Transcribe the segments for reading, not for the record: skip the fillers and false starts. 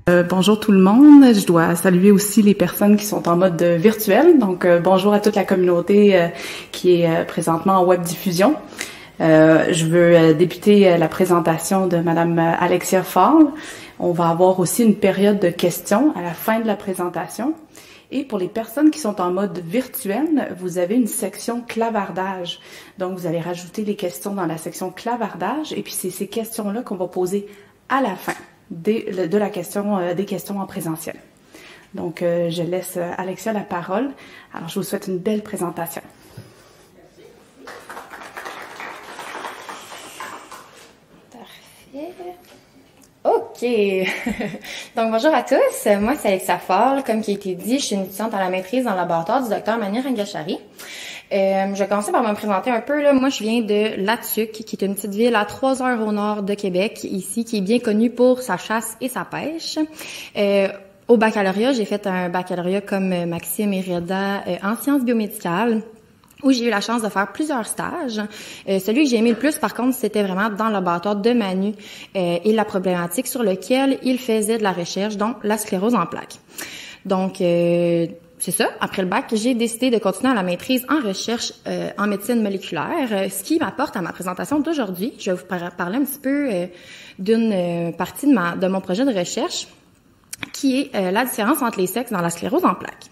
Bonjour tout le monde. Je dois saluer aussi les personnes qui sont en mode virtuel. Donc, bonjour à toute la communauté qui est présentement en web diffusion. Je veux débuter la présentation de Madame Alexia Fall. On va avoir aussi une période de questions à la fin de la présentation. Et pour les personnes qui sont en mode virtuel, vous avez une section clavardage. Donc, vous allez rajouter les questions dans la section clavardage. Et puis, c'est ces questions-là qu'on va poser à la fin des questions en présentiel. Donc, je laisse Alexia la parole. Alors, je vous souhaite une belle présentation. Parfait. OK. Donc, bonjour à tous. Moi, c'est Alexia Fall. Comme qui a été dit, je suis une étudiante à la maîtrise dans le laboratoire du Dr Mani Rangachari. Je vais commencer par me présenter un peu. Là. Moi, je viens de Latuc, qui est une petite ville à 3 heures au nord de Québec, ici, qui est bien connue pour sa chasse et sa pêche. Au baccalauréat, j'ai fait un baccalauréat comme Maxime et Reda en sciences biomédicales, où j'ai eu la chance de faire plusieurs stages. Celui que j'ai aimé le plus, par contre, c'était vraiment dans le laboratoire de Manu et la problématique sur laquelle il faisait de la recherche, donc la sclérose en plaques. Donc, c'est ça. Après le bac, j'ai décidé de continuer à la maîtrise en recherche en médecine moléculaire, ce qui m'apporte à ma présentation d'aujourd'hui. Je vais vous parler un petit peu d'une partie de mon projet de recherche, qui est la différence entre les sexes dans la sclérose en plaques.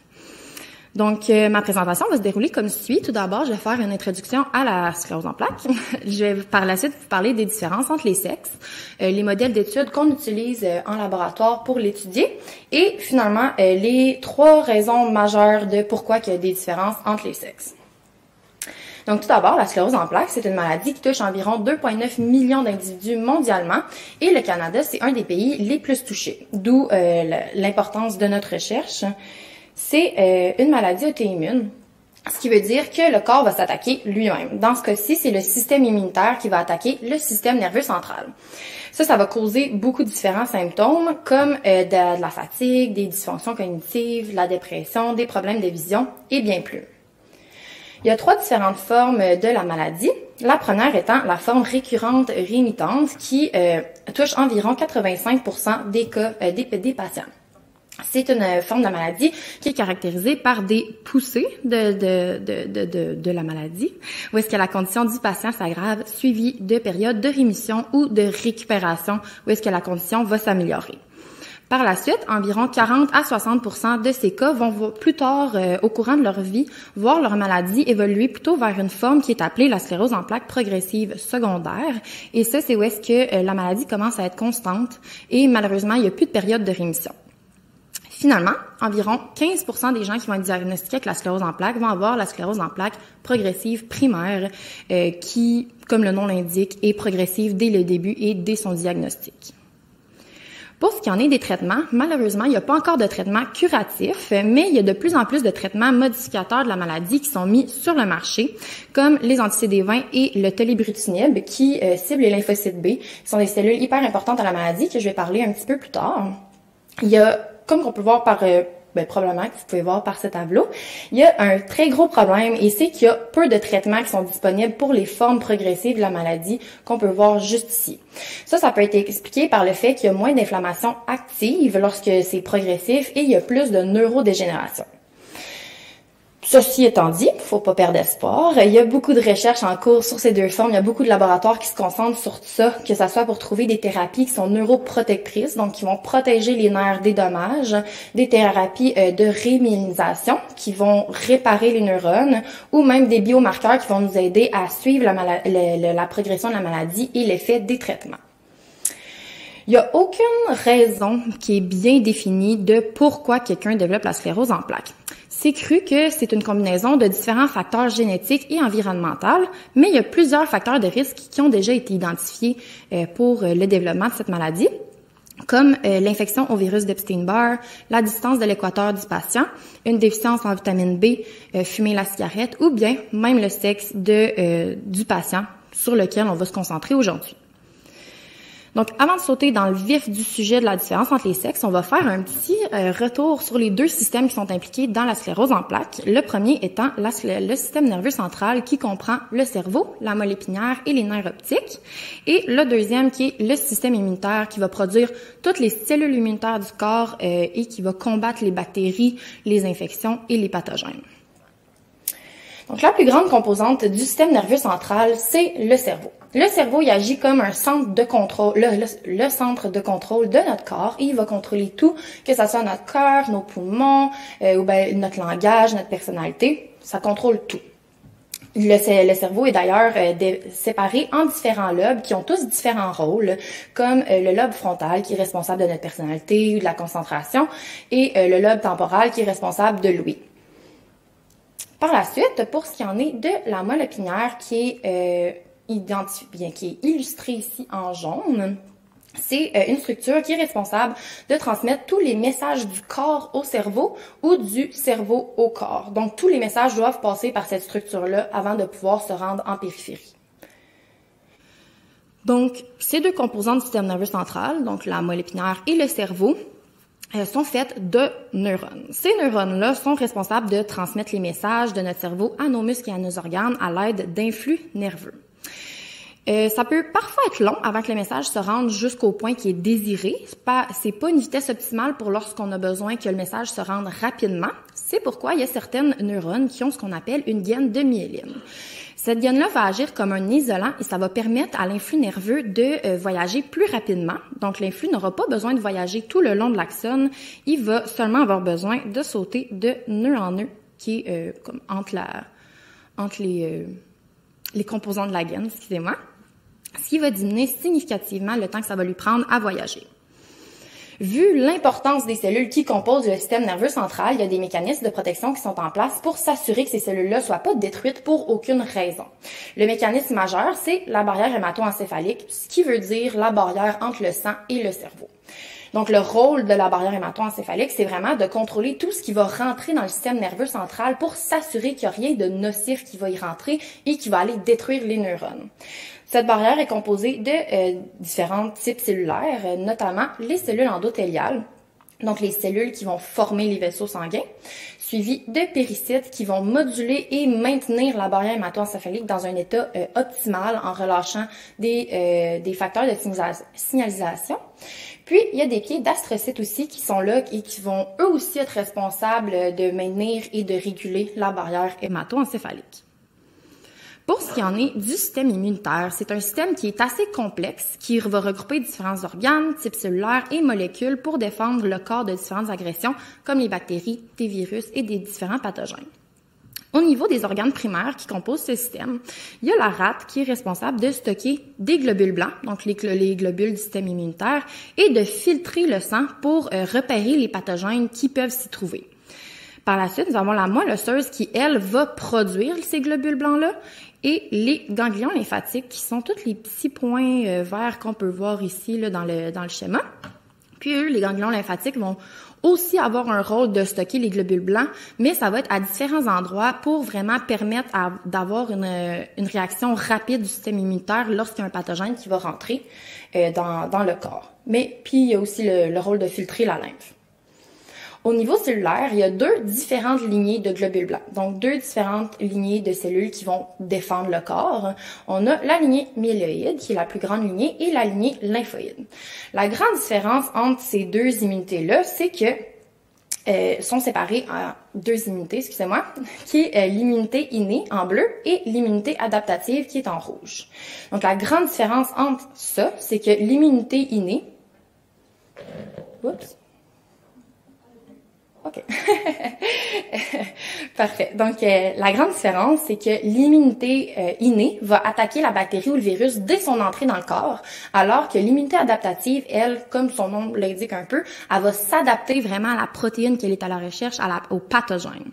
Donc, ma présentation va se dérouler comme suit. Tout d'abord, je vais faire une introduction à la sclérose en plaques. Je vais par la suite vous parler des différences entre les sexes, les modèles d'études qu'on utilise en laboratoire pour l'étudier et finalement, les 3 raisons majeures de pourquoi il y a des différences entre les sexes. Donc, tout d'abord, la sclérose en plaques, c'est une maladie qui touche environ 2,9 millions d'individus mondialement et le Canada, c'est un des pays les plus touchés, d'où l'importance de notre recherche. C'est une maladie auto-immune, ce qui veut dire que le corps va s'attaquer lui-même. Dans ce cas-ci, c'est le système immunitaire qui va attaquer le système nerveux central. Ça va causer beaucoup de différents symptômes comme de la fatigue, des dysfonctions cognitives, la dépression, des problèmes de vision et bien plus. Il y a 3 différentes formes de la maladie. La première étant la forme récurrente rémitante qui touche environ 85% des cas des patients. C'est une forme de la maladie qui est caractérisée par des poussées de la maladie, où est-ce que la condition du patient s'aggrave, suivie de périodes de rémission ou de récupération, où est-ce que la condition va s'améliorer. Par la suite, environ 40 à 60% de ces cas vont plus tard, au courant de leur vie, voir leur maladie évoluer plutôt vers une forme qui est appelée la sclérose en plaques progressive secondaire. Et ça, c'est où est-ce que la maladie commence à être constante et malheureusement, il n'y a plus de période de rémission. Finalement, environ 15% des gens qui vont être diagnostiqués avec la sclérose en plaques vont avoir la sclérose en plaques progressive primaire qui, comme le nom l'indique, est progressive dès le début et dès son diagnostic. Pour ce qui en est des traitements, malheureusement, il n'y a pas encore de traitement curatif, mais il y a de plus en plus de traitements modificateurs de la maladie qui sont mis sur le marché, comme les anti-CD20 et le tolebrutinib qui ciblent les lymphocytes B, qui sont des cellules hyper importantes à la maladie, que je vais parler un petit peu plus tard. Il y a, comme on peut voir par probablement que vous pouvez voir par ce tableau, il y a un très gros problème et c'est qu'il y a peu de traitements qui sont disponibles pour les formes progressives de la maladie qu'on peut voir juste ici. Ça peut être expliqué par le fait qu'il y a moins d'inflammation active lorsque c'est progressif et il y a plus de neurodégénération. Ceci étant dit, faut pas perdre espoir. Il y a beaucoup de recherches en cours sur ces 2 formes. Il y a beaucoup de laboratoires qui se concentrent sur ça, que ça soit pour trouver des thérapies qui sont neuroprotectrices, donc qui vont protéger les nerfs des dommages, des thérapies de rémyélinisation qui vont réparer les neurones, ou même des biomarqueurs qui vont nous aider à suivre la progression de la maladie et l'effet des traitements. Il n'y a aucune raison qui est bien définie de pourquoi quelqu'un développe la sclérose en plaques. C'est cru que c'est une combinaison de différents facteurs génétiques et environnementaux, mais il y a plusieurs facteurs de risque qui ont déjà été identifiés pour le développement de cette maladie, comme l'infection au virus d'Epstein-Barr, la distance de l'équateur du patient, une déficience en vitamine B, fumer la cigarette, ou bien même le sexe du patient sur lequel on va se concentrer aujourd'hui. Donc, avant de sauter dans le vif du sujet de la différence entre les sexes, on va faire un petit retour sur les deux systèmes qui sont impliqués dans la sclérose en plaques. Le premier étant le système nerveux central qui comprend le cerveau, la moelle épinière et les nerfs optiques. Et le deuxième qui est le système immunitaire qui va produire toutes les cellules immunitaires du corps et qui va combattre les bactéries, les infections et les pathogènes. Donc, la plus grande composante du système nerveux central, c'est le cerveau. Le cerveau, il agit comme un centre de contrôle, le centre de contrôle de notre corps, et il va contrôler tout, que ce soit notre cœur, nos poumons, ou bien notre langage, notre personnalité. Ça contrôle tout. Le cerveau est d'ailleurs séparé en différents lobes qui ont tous différents rôles, comme le lobe frontal qui est responsable de notre personnalité ou de la concentration, et le lobe temporal qui est responsable de l'ouïe. Par la suite, pour ce qui en est de la moelle épinière qui est qui est illustrée ici en jaune, c'est une structure qui est responsable de transmettre tous les messages du corps au cerveau ou du cerveau au corps. Donc, tous les messages doivent passer par cette structure-là avant de pouvoir se rendre en périphérie. Donc, ces deux composants du système nerveux central, donc la moelle épinière et le cerveau, sont faites de neurones. Ces neurones-là sont responsables de transmettre les messages de notre cerveau à nos muscles et à nos organes à l'aide d'influx nerveux. Ça peut parfois être long avant que le message se rende jusqu'au point qui est désiré. C'est pas une vitesse optimale pour lorsqu'on a besoin que le message se rende rapidement. C'est pourquoi il y a certaines neurones qui ont ce qu'on appelle une gaine de myéline. Cette gaine-là va agir comme un isolant et ça va permettre à l'influx nerveux de voyager plus rapidement. Donc, l'influx n'aura pas besoin de voyager tout le long de l'axone. Il va seulement avoir besoin de sauter de nœud en nœud, qui est comme entre les composants de la gaine, excusez-moi, ce qui va diminuer significativement le temps que ça va lui prendre à voyager. Vu l'importance des cellules qui composent le système nerveux central, il y a des mécanismes de protection qui sont en place pour s'assurer que ces cellules-là soient pas détruites pour aucune raison. Le mécanisme majeur, c'est la barrière hémato-encéphalique, ce qui veut dire la barrière entre le sang et le cerveau. Donc, le rôle de la barrière hémato-encéphalique, c'est vraiment de contrôler tout ce qui va rentrer dans le système nerveux central pour s'assurer qu'il n'y a rien de nocif qui va y rentrer et qui va aller détruire les neurones. Cette barrière est composée de différents types cellulaires, notamment les cellules endothéliales, donc les cellules qui vont former les vaisseaux sanguins, suivies de péricytes qui vont moduler et maintenir la barrière hémato-encéphalique dans un état optimal en relâchant des facteurs de signalisation. Puis, il y a des pieds d'astrocytes aussi qui sont là et qui vont eux aussi être responsables de maintenir et de réguler la barrière hémato-encéphalique. Pour ce qui en est du système immunitaire, c'est un système qui est assez complexe, qui va regrouper différents organes, types cellulaires et molécules pour défendre le corps de différentes agressions comme les bactéries, des virus et des différents pathogènes. Au niveau des organes primaires qui composent ce système, il y a la rate qui est responsable de stocker des globules blancs, donc les globules du système immunitaire, et de filtrer le sang pour repérer les pathogènes qui peuvent s'y trouver. Par la suite, nous avons la moelle osseuse qui, elle, va produire ces globules blancs-là et les ganglions lymphatiques qui sont tous les petits points verts qu'on peut voir ici là, dans le schéma. Puis eux, les ganglions lymphatiques vont aussi avoir un rôle de stocker les globules blancs, mais ça va être à différents endroits pour vraiment permettre d'avoir une réaction rapide du système immunitaire lorsqu'il y a un pathogène qui va rentrer dans le corps. Mais puis il y a aussi le rôle de filtrer la lymphe. Au niveau cellulaire, il y a deux différentes lignées de globules blancs, donc deux différentes lignées de cellules qui vont défendre le corps. On a la lignée myéloïde, qui est la plus grande lignée, et la lignée lymphoïde. La grande différence entre ces deux immunités-là, c'est que sont séparées en deux immunités, excusez-moi, qui est l'immunité innée en bleu et l'immunité adaptative qui est en rouge. Donc la grande différence entre ça, c'est que l'immunité innée, OK. Parfait. Donc, la grande différence, c'est que l'immunité innée va attaquer la bactérie ou le virus dès son entrée dans le corps, alors que l'immunité adaptative, elle, comme son nom l'indique un peu, elle va s'adapter vraiment à la protéine qu'elle est à la recherche, au pathogène,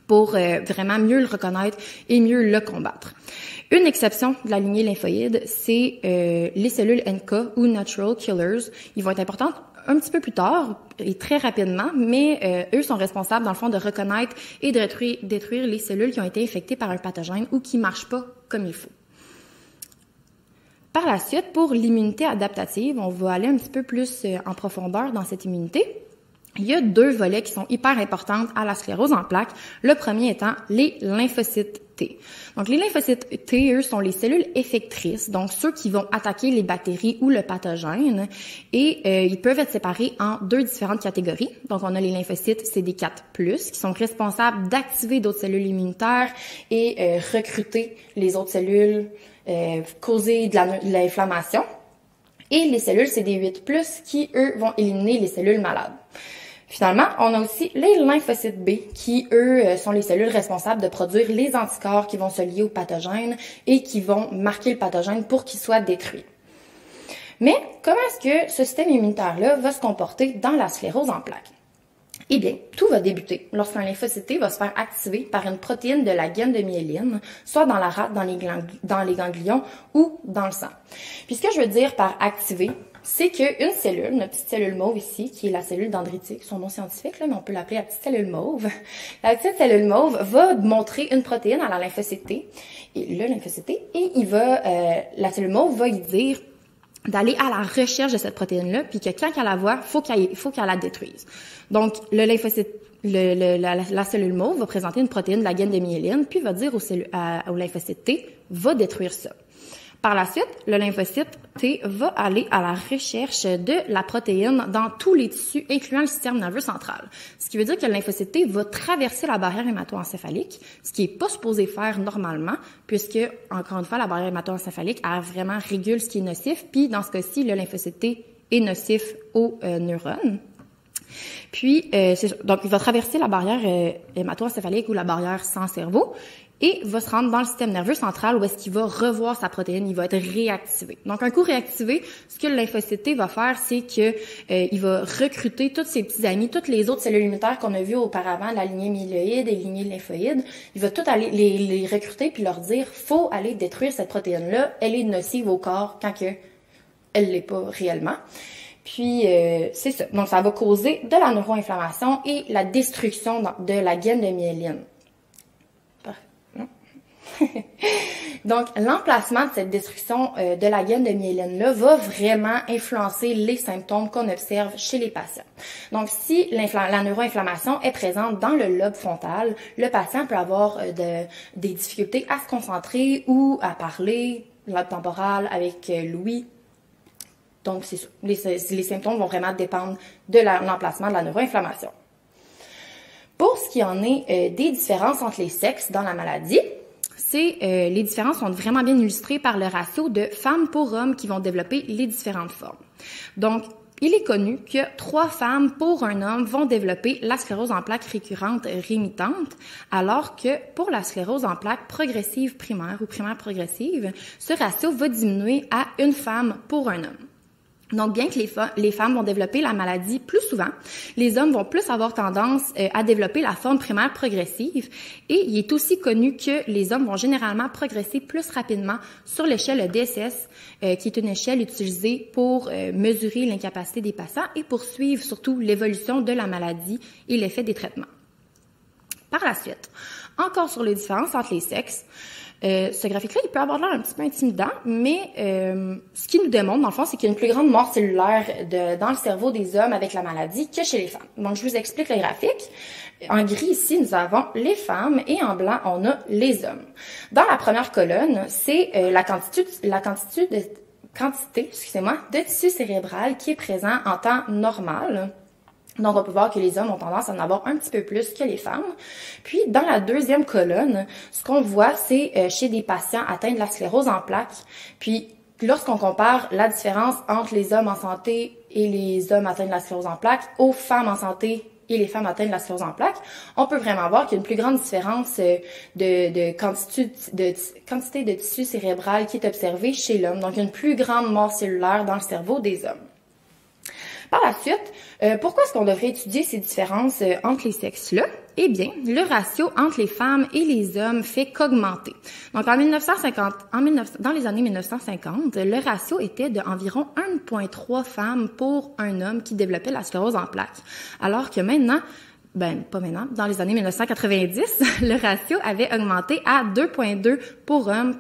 pour vraiment mieux le reconnaître et mieux le combattre. Une exception de la lignée lymphoïde, c'est les cellules NK ou Natural Killers. Ils vont être importantes un petit peu plus tard et très rapidement, mais eux sont responsables, dans le fond, de reconnaître et de détruire les cellules qui ont été infectées par un pathogène ou qui marchent pas comme il faut. Par la suite, pour l'immunité adaptative, on va aller un petit peu plus en profondeur dans cette immunité. Il y a 2 volets qui sont hyper importants à la sclérose en plaques. Le premier étant les lymphocytes T. Donc, les lymphocytes T, eux, sont les cellules effectrices, donc ceux qui vont attaquer les bactéries ou le pathogène. Et ils peuvent être séparés en 2 différentes catégories. Donc, on a les lymphocytes CD4+, qui sont responsables d'activer d'autres cellules immunitaires et recruter les autres cellules, causer de l'inflammation. Et les cellules CD8+, qui, eux, vont éliminer les cellules malades. Finalement, on a aussi les lymphocytes B qui, eux, sont les cellules responsables de produire les anticorps qui vont se lier au pathogène et qui vont marquer le pathogène pour qu'il soit détruit. Mais comment est-ce que ce système immunitaire-là va se comporter dans la sclérose en plaques? Eh bien, tout va débuter lorsqu'un lymphocyte T va se faire activer par une protéine de la gaine de myéline, soit dans la rate, dans les ganglions ou dans le sang. Puis ce que je veux dire par activer, c'est qu'une cellule, notre petite cellule mauve ici, qui est la cellule dendritique, son nom scientifique, là, mais on peut l'appeler la petite cellule mauve. La petite cellule mauve va montrer une protéine à la lymphocyte T, et le lymphocyte T, et la cellule mauve va lui dire d'aller à la recherche de cette protéine-là, puis que quand elle la voit, faut qu'elle la détruise. Donc, le lymphocyte, la cellule mauve va présenter une protéine de la gaine de myéline, puis va dire au lymphocyte T, va détruire ça. Par la suite, le lymphocyte T va aller à la recherche de la protéine dans tous les tissus, incluant le système nerveux central. Ce qui veut dire que le lymphocyte T va traverser la barrière hémato-encéphalique, ce qui est pas supposé faire normalement, puisque, encore une fois, la barrière hémato-encéphalique, elle vraiment régule ce qui est nocif, puis dans ce cas-ci, le lymphocyte T est nocif aux neurones. Puis, donc, il va traverser la barrière hémato-encéphalique ou la barrière sans cerveau, et va se rendre dans le système nerveux central où est-ce qu'il va revoir sa protéine, il va être réactivé. Donc, un coup réactivé, ce que le lymphocyte T va faire, c'est que il va recruter tous ses petits amis, toutes les autres cellules immunitaires qu'on a vues auparavant, la lignée myéloïde et la lignée lymphoïde. Il va tout aller les recruter puis leur dire, faut aller détruire cette protéine-là, elle est nocive au corps quand que elle l'est pas réellement. Puis, c'est ça. Donc, ça va causer de la neuroinflammation et la destruction de la gaine de myéline. Donc, l'emplacement de cette destruction de la gaine de myéline-là va vraiment influencer les symptômes qu'on observe chez les patients. Donc, si la neuroinflammation est présente dans le lobe frontal, le patient peut avoir des difficultés à se concentrer ou à parler, lobe temporal avec l'ouïe. Donc, c'est ça. Les symptômes vont vraiment dépendre de l'emplacement de la neuroinflammation. Pour ce qui en est des différences entre les sexes dans la maladie, les différences sont vraiment bien illustrées par le ratio de femmes pour hommes qui vont développer les différentes formes. Donc, il est connu que 3 femmes pour un homme vont développer la sclérose en plaques récurrente rémitante, alors que pour la sclérose en plaques progressive primaire ou primaire progressive, ce ratio va diminuer à 1 femme pour un homme. Donc, bien que les femmes vont développer la maladie plus souvent, les hommes vont plus avoir tendance à développer la forme primaire progressive, et il est aussi connu que les hommes vont généralement progresser plus rapidement sur l'échelle DSS, qui est une échelle utilisée pour mesurer l'incapacité des patients et pour suivre surtout l'évolution de la maladie et l'effet des traitements. Par la suite, encore sur les différences entre les sexes, ce graphique-là, il peut avoir l'air un petit peu intimidant, mais ce qu'il nous démontre, dans le fond, c'est qu'il y a une plus grande mort cellulaire dans le cerveau des hommes avec la maladie que chez les femmes. Donc, je vous explique le graphique. En gris, ici, nous avons les femmes et en blanc, on a les hommes. Dans la première colonne, c'est la quantité de tissu cérébral qui est présent en temps normal. Donc, on peut voir que les hommes ont tendance à en avoir un petit peu plus que les femmes. Puis, dans la deuxième colonne, ce qu'on voit, c'est chez des patients atteints de la sclérose en plaques. Puis, lorsqu'on compare la différence entre les hommes en santé et les hommes atteints de la sclérose en plaques aux femmes en santé et les femmes atteintes de la sclérose en plaques, on peut vraiment voir qu'il y a une plus grande différence de quantité de tissu cérébral qui est observée chez l'homme. Donc, il y a une plus grande mort cellulaire dans le cerveau des hommes. Par la suite, pourquoi est-ce qu'on devrait étudier ces différences entre les sexes-là? Eh bien, le ratio entre les femmes et les hommes fait qu'augmenter. Donc, dans les années 1950, le ratio était d'environ 1,3 femmes pour un homme qui développait la sclérose en plaques. Alors que maintenant, pas maintenant, dans les années 1990, le ratio avait augmenté à 2,2 pour un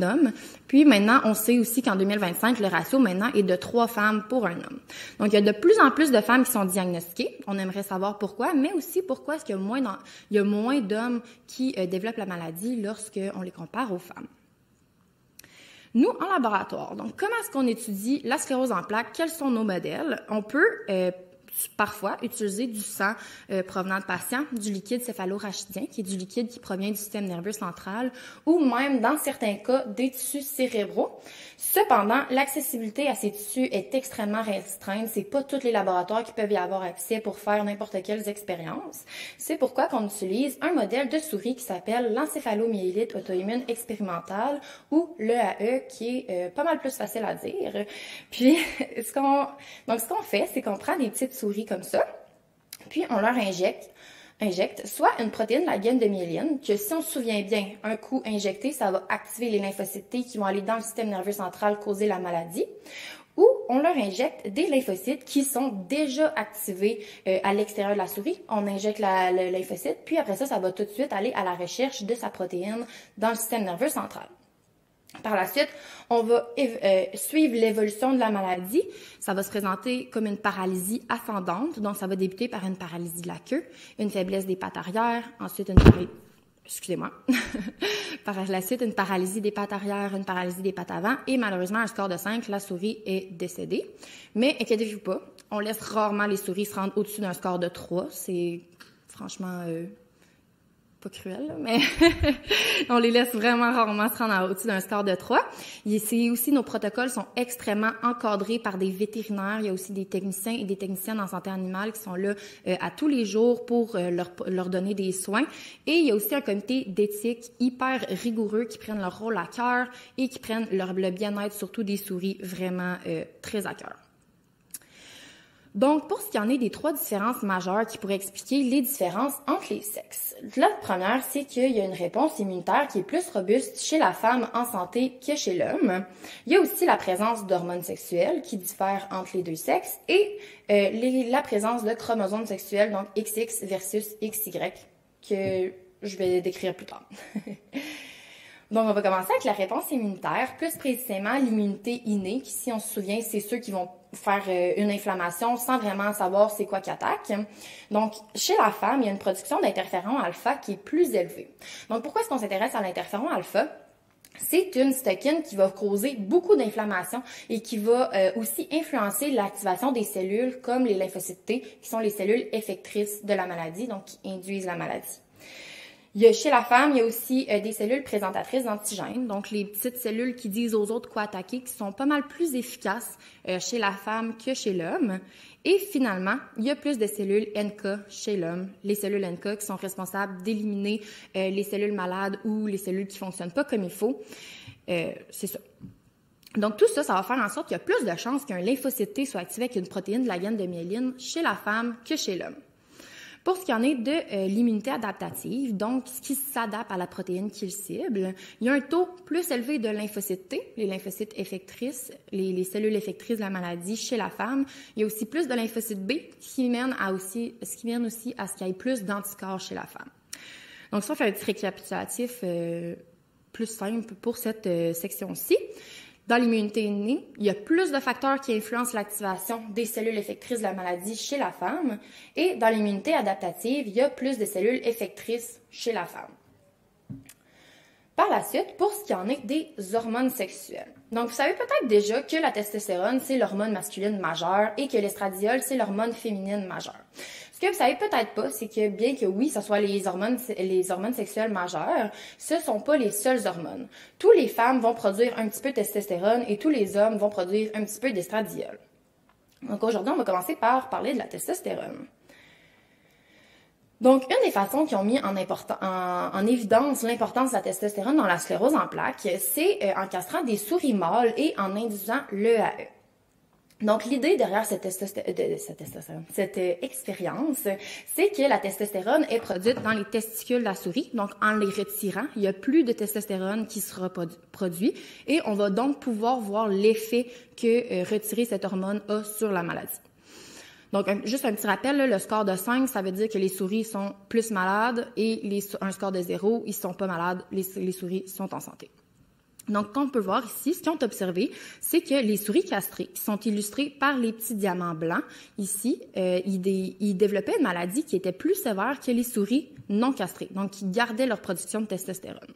homme. Puis maintenant, on sait aussi qu'en 2025, le ratio maintenant est de 3 femmes pour un homme. Donc, il y a de plus en plus de femmes qui sont diagnostiquées. On aimerait savoir pourquoi, mais aussi pourquoi est-ce qu'il y a moins d'hommes qui développent la maladie lorsqu'on les compare aux femmes. Nous, en laboratoire, donc comment est-ce qu'on étudie la sclérose en plaques? Quels sont nos modèles? On peut parfois utiliser du sang provenant de patients, du liquide céphalorachidien, qui est du liquide qui provient du système nerveux central, ou même, dans certains cas, des tissus cérébraux. Cependant, l'accessibilité à ces tissus est extrêmement restreinte. C'est pas tous les laboratoires qui peuvent y avoir accès pour faire n'importe quelles expériences. C'est pourquoi qu'on utilise un modèle de souris qui s'appelle l'encéphalomyélite auto-immune expérimentale, ou l'EAE, qui est pas mal plus facile à dire. Puis, ce qu'on fait, c'est qu'on prend des petites souris comme ça, puis on leur injecte soit une protéine de la gaine de myéline, que si on se souvient bien, un coup injecté, ça va activer les lymphocytes T qui vont aller dans le système nerveux central causer la maladie, ou on leur injecte des lymphocytes qui sont déjà activés à l'extérieur de la souris. On injecte le lymphocyte, puis après ça va tout de suite aller à la recherche de sa protéine dans le système nerveux central. Par la suite, on va suivre l'évolution de la maladie. Ça va se présenter comme une paralysie ascendante, donc ça va débuter par une paralysie de la queue, une faiblesse des pattes arrière, ensuite par la suite, une paralysie des pattes arrière, une paralysie des pattes avant, et malheureusement, à un score de 5, la souris est décédée. Mais inquiétez-vous pas, on laisse rarement les souris se rendre au-dessus d'un score de 3. C'est franchement pas cruel, mais on les laisse vraiment rarement se rendre au-dessus d'un score de 3. C'est aussi, nos protocoles sont extrêmement encadrés par des vétérinaires. Il y a aussi des techniciens et des techniciennes en santé animale qui sont là à tous les jours pour leur donner des soins. Et il y a aussi un comité d'éthique hyper rigoureux qui prennent leur rôle à cœur et qui prennent le bien-être surtout des souris vraiment très à cœur. Donc, pour ce qui en est des 3 différences majeures qui pourraient expliquer les différences entre les sexes. La première, c'est qu'il y a une réponse immunitaire qui est plus robuste chez la femme en santé que chez l'homme. Il y a aussi la présence d'hormones sexuelles qui diffèrent entre les deux sexes et la présence de chromosomes sexuels, donc XX versus XY, que je vais décrire plus tard. Donc, on va commencer avec la réponse immunitaire, plus précisément l'immunité innée, qui, si on se souvient, c'est ceux qui vont faire une inflammation sans vraiment savoir c'est quoi qui attaque. Donc, chez la femme, il y a une production d'interféron alpha qui est plus élevée. Donc, pourquoi est-ce qu'on s'intéresse à l'interféron alpha? C'est une cytokine qui va causer beaucoup d'inflammation et qui va aussi influencer l'activation des cellules comme les lymphocytes T, qui sont les cellules effectrices de la maladie, donc qui induisent la maladie. Chez la femme, il y a aussi des cellules présentatrices d'antigènes, donc les petites cellules qui disent aux autres quoi attaquer, qui sont pas mal plus efficaces chez la femme que chez l'homme. Et finalement, il y a plus de cellules NK chez l'homme, les cellules NK qui sont responsables d'éliminer les cellules malades ou les cellules qui fonctionnent pas comme il faut. C'est ça. Donc, tout ça, ça va faire en sorte qu'il y a plus de chances qu'un lymphocyte T soit activé avec une protéine de la gaine de myéline chez la femme que chez l'homme. Pour ce qui en est de l'immunité adaptative, donc ce qui s'adapte à la protéine qu'il cible, il y a un taux plus élevé de lymphocytes T, les lymphocytes effectrices, les cellules effectrices de la maladie chez la femme. Il y a aussi plus de lymphocytes B, ce qui mène aussi à ce qu'il y ait plus d'anticorps chez la femme. Donc, ça, on fait un petit récapitulatif plus simple pour cette section-ci. Dans l'immunité innée, il y a plus de facteurs qui influencent l'activation des cellules effectrices de la maladie chez la femme. Et dans l'immunité adaptative, il y a plus de cellules effectrices chez la femme. Par la suite, pour ce qui en est des hormones sexuelles. Donc, vous savez peut-être déjà que la testostérone, c'est l'hormone masculine majeure et que l'estradiol, c'est l'hormone féminine majeure. Ce que vous savez peut-être pas, c'est que bien que oui, ce soit les hormones sexuelles majeures, ce sont pas les seules hormones. Tous les femmes vont produire un petit peu de testostérone et tous les hommes vont produire un petit peu d'estradiol. Donc aujourd'hui, on va commencer par parler de la testostérone. Donc, une des façons qui ont mis en évidence l'importance de la testostérone dans la sclérose en plaques, c'est en castrant des souris mâles et en induisant l'EAE. Donc, l'idée derrière cette expérience, c'est que la testostérone est produite dans les testicules de la souris. Donc, en les retirant, il n'y a plus de testostérone qui sera produit et on va donc pouvoir voir l'effet que retirer cette hormone a sur la maladie. Donc, juste un petit rappel, là, le score de 5, ça veut dire que les souris sont plus malades et un score de 0, ils sont pas malades, les souris sont en santé. Donc, comme on peut voir ici, ce qu'ils ont observé, c'est que les souris castrées, qui sont illustrées par les petits diamants blancs, ici, ils développaient une maladie qui était plus sévère que les souris non castrées, donc qui gardaient leur production de testostérone.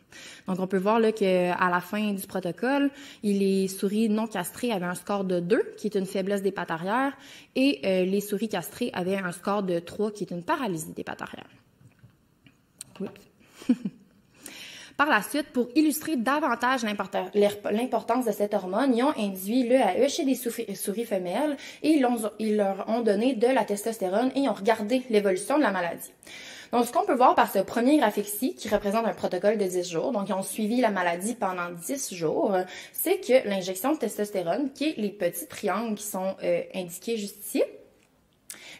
Donc, on peut voir là qu'à la fin du protocole, les souris non castrées avaient un score de 2, qui est une faiblesse des pattes arrière, et les souris castrées avaient un score de 3, qui est une paralysie des pattes arrière. Oups. Par la suite, pour illustrer davantage l'importance de cette hormone, ils ont induit l'EAE chez des souris femelles et ils leur ont donné de la testostérone et ils ont regardé l'évolution de la maladie. Donc, ce qu'on peut voir par ce premier graphique-ci, qui représente un protocole de 10 jours, donc ils ont suivi la maladie pendant 10 jours, c'est que l'injection de testostérone, qui est les petits triangles qui sont indiqués juste ici,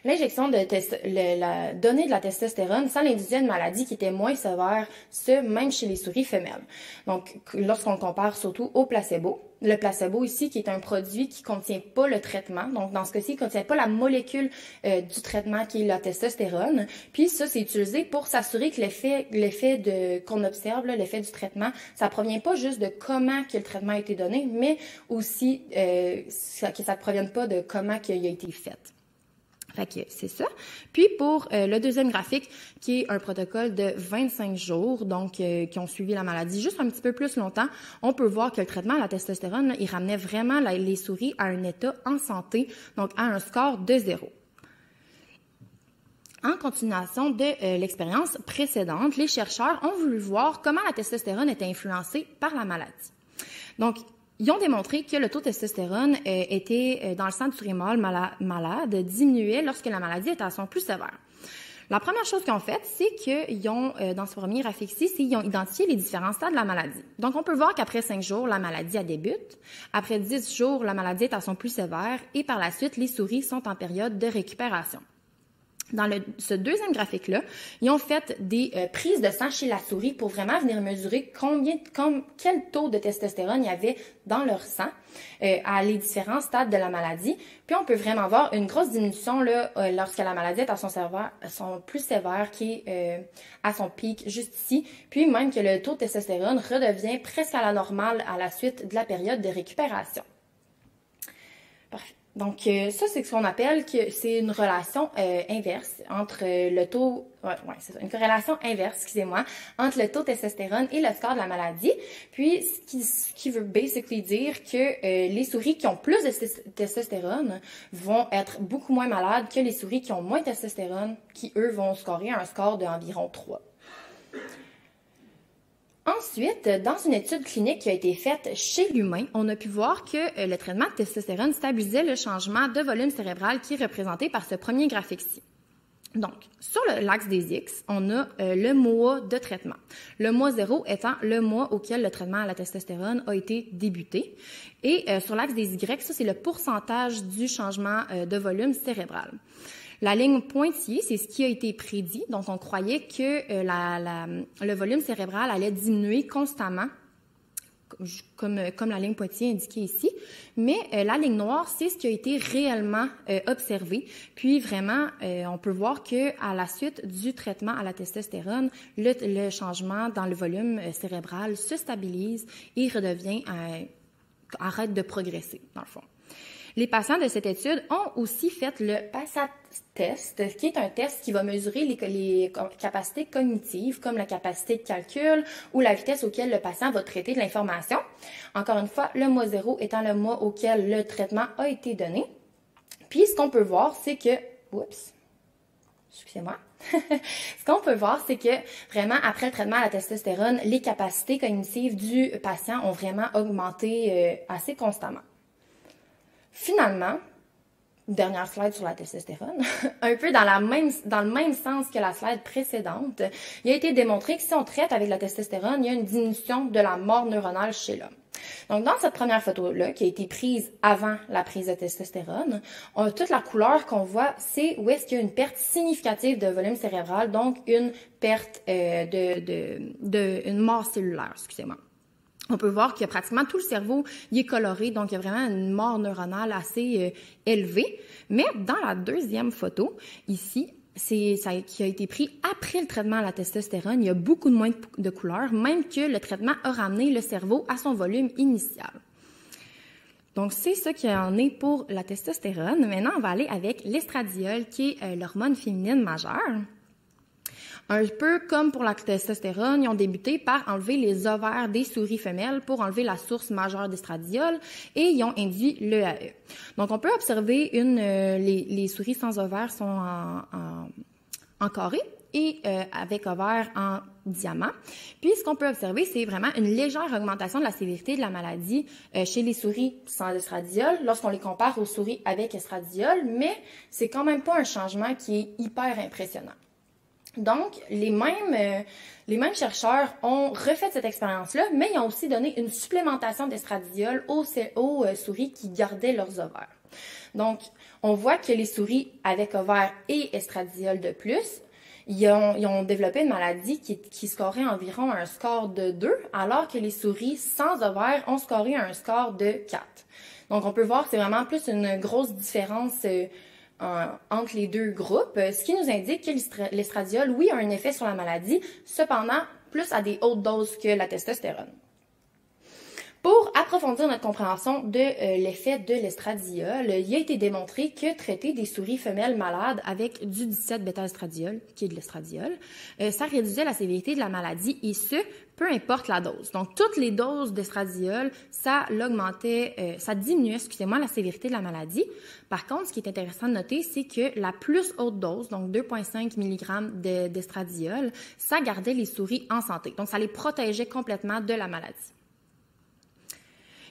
l'injection la donnée de la testostérone, ça l'induisait une maladie qui était moins sévère, ce même chez les souris femelles. Donc, lorsqu'on compare surtout au placebo, le placebo ici qui est un produit qui contient pas le traitement, donc dans ce cas-ci, il contient pas la molécule du traitement qui est la testostérone. Puis ça, c'est utilisé pour s'assurer que l'effet qu'on observe, l'effet du traitement, ça provient pas juste de comment que le traitement a été donné, mais aussi que ça ne provienne pas de comment qu'il a été fait. Fait que c'est ça. Puis pour le deuxième graphique, qui est un protocole de 25 jours, donc qui ont suivi la maladie juste un petit peu plus longtemps, on peut voir que le traitement à la testostérone, là, il ramenait vraiment les souris à un état en santé, donc à un score de 0. En continuation de l'expérience précédente, les chercheurs ont voulu voir comment la testostérone était influencée par la maladie. Donc, ils ont démontré que le taux de testostérone était dans le sang du souris mâle malade diminuait lorsque la maladie était à son plus sévère. La première chose qu'ils ont faite, c'est qu'ils ont, dans ce premier graphique-ci, ils ont identifié les différents stades de la maladie. Donc, on peut voir qu'après 5 jours, la maladie elle débute. Après 10 jours, la maladie est à son plus sévère. Et par la suite, les souris sont en période de récupération. Dans ce deuxième graphique-là, ils ont fait des prises de sang chez la souris pour vraiment venir mesurer quel taux de testostérone il y avait dans leur sang à les différents stades de la maladie. Puis on peut vraiment voir une grosse diminution là lorsque la maladie est à son plus sévère, qui est à son pic juste ici. Puis même que le taux de testostérone redevient presque à la normale à la suite de la période de récupération. Parfait. Donc, ça, c'est ce qu'on appelle que c'est une relation inverse entre le taux, c'est ça, une corrélation inverse, excusez-moi, entre le taux de testostérone et le score de la maladie. Puis, ce qui veut basically dire que les souris qui ont plus de testostérone vont être beaucoup moins malades que les souris qui ont moins de testostérone, qui, eux, vont scorer un score d'environ 3. Ensuite, dans une étude clinique qui a été faite chez l'humain, on a pu voir que le traitement de testostérone stabilisait le changement de volume cérébral qui est représenté par ce premier graphique-ci. Donc, sur l'axe des X, on a le mois de traitement. Le mois 0 étant le mois auquel le traitement à la testostérone a été débuté. Et sur l'axe des Y, ça, c'est le pourcentage du changement de volume cérébral. La ligne pointillée, c'est ce qui a été prédit. Donc, on croyait que le volume cérébral allait diminuer constamment, comme la ligne pointillée indiquée ici. Mais la ligne noire, c'est ce qui a été réellement observé. Puis, vraiment, on peut voir que à la suite du traitement à la testostérone, le changement dans le volume cérébral se stabilise et redevient, arrête de progresser, dans le fond. Les patients de cette étude ont aussi fait le PASAT test, qui est un test qui va mesurer les capacités cognitives, comme la capacité de calcul ou la vitesse auquel le patient va traiter de l'information. Encore une fois, le mois 0 étant le mois auquel le traitement a été donné. Puis, ce qu'on peut voir, c'est que... Excusez-moi. Ce qu'on peut voir, c'est que vraiment, après le traitement à la testostérone, les capacités cognitives du patient ont vraiment augmenté assez constamment. Finalement, dernière slide sur la testostérone, un peu dans le même sens que la slide précédente, il a été démontré que si on traite avec la testostérone, il y a une diminution de la mort neuronale chez l'homme. Donc, dans cette première photo-là, qui a été prise avant la prise de testostérone, toute la couleur qu'on voit, c'est où est-ce qu'il y a une perte significative de volume cérébral, donc une perte une mort cellulaire, excusez-moi. on peut voir que pratiquement tout le cerveau il est coloré, donc il y a vraiment une mort neuronale assez élevée. Mais dans la deuxième photo, ici, c'est ça qui a été pris après le traitement à la testostérone. Il y a beaucoup moins de couleurs, même que le traitement a ramené le cerveau à son volume initial. Donc, c'est ça qu'il en est pour la testostérone. Maintenant, on va aller avec l'estradiol, qui est l'hormone féminine majeure. Un peu comme pour la testostérone, ils ont débuté par enlever les ovaires des souris femelles pour enlever la source majeure d'estradiol et ils ont induit l'EAE. Donc, on peut observer les souris sans ovaires sont en carré et avec ovaires en diamant. Puis, ce qu'on peut observer, c'est vraiment une légère augmentation de la sévérité de la maladie chez les souris sans estradiol lorsqu'on les compare aux souris avec estradiol, mais c'est quand même pas un changement qui est hyper impressionnant. Donc, les mêmes chercheurs ont refait cette expérience-là, mais ils ont aussi donné une supplémentation d'estradiol aux souris qui gardaient leurs ovaires. Donc, on voit que les souris avec ovaires et estradiol de plus, ils ont développé une maladie qui scorait environ un score de 2, alors que les souris sans ovaires ont scoré un score de 4. Donc, on peut voir que c'est vraiment plus une grosse différence entre les deux groupes, ce qui nous indique que l'estradiol, oui, a un effet sur la maladie, cependant, plus à des hautes doses que la testostérone. Pour approfondir notre compréhension de l'effet de l'estradiol, il a été démontré que traiter des souris femelles malades avec du 17-bêta-estradiol, qui est de l'estradiol, ça réduisait la sévérité de la maladie et ce, peu importe la dose. Donc, toutes les doses d'estradiol, ça diminuait, la sévérité de la maladie. Par contre, ce qui est intéressant de noter, c'est que la plus haute dose, donc 2,5 mg d'estradiol, ça gardait les souris en santé. Donc, ça les protégeait complètement de la maladie.